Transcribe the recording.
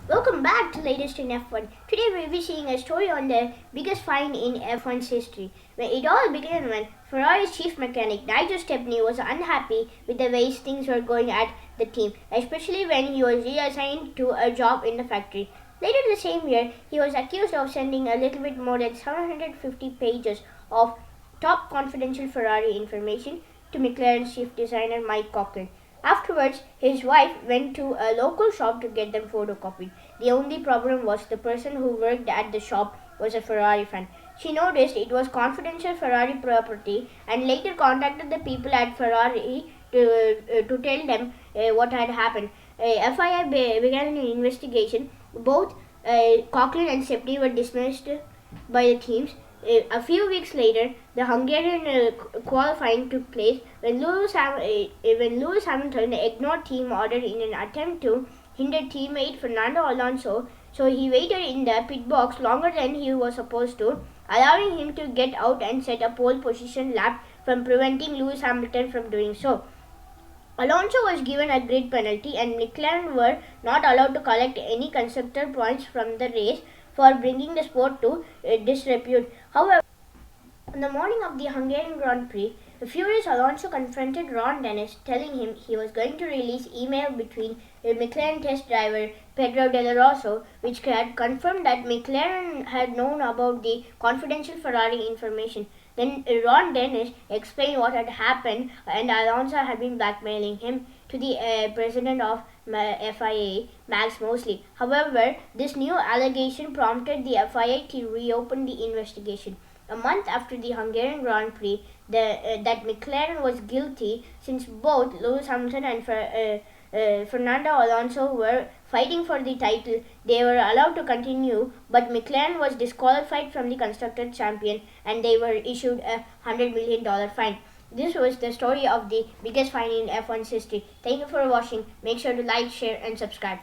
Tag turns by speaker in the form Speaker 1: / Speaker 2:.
Speaker 1: Welcome back to latest in F1. Today we'll be seeing a story on the biggest find in F1's history. When it all began when Ferrari's chief mechanic Nigel Stepney was unhappy with the way things were going at the team, especially when he was reassigned to a job in the factory. Later the same year, he was accused of sending a little bit more than 750 pages of top confidential Ferrari information to McLaren's chief designer Mike Coughlin. Afterwards, his wife went to a local shop to get them photocopied. The only problem was the person who worked at the shop was a Ferrari fan. She noticed it was confidential Ferrari property and later contacted the people at Ferrari to tell them what had happened. FIA began an investigation. Both Coughlin and Stepney were dismissed by the teams. A few weeks later, the Hungarian qualifying took place when Lewis Hamilton ignored team order in an attempt to hinder teammate Fernando Alonso, so he waited in the pit box longer than he was supposed to, allowing him to get out and set a pole position lap from preventing Lewis Hamilton from doing so. Alonso was given a grid penalty and McLaren were not allowed to collect any constructor points from the race for bringing the sport to disrepute. However, on the morning of the Hungarian Grand Prix, the furious Alonso confronted Ron Dennis, telling him he was going to release email between McLaren test driver Pedro Della Rosso, which had confirmed that McLaren had known about the confidential Ferrari information. Then Ron Dennis explained what had happened and Alonso had been blackmailing him to the president of FIA, Max Mosley. However, this new allegation prompted the FIA to reopen the investigation. A month after the Hungarian Grand Prix, that McLaren was guilty since both Lewis Hamilton and Fernando Alonso were fighting for the title. They were allowed to continue, but McLaren was disqualified from the Constructor Champion and they were issued a $100 million fine. This was the story of the biggest fine in F1's history. Thank you for watching. Make sure to like, share, and subscribe.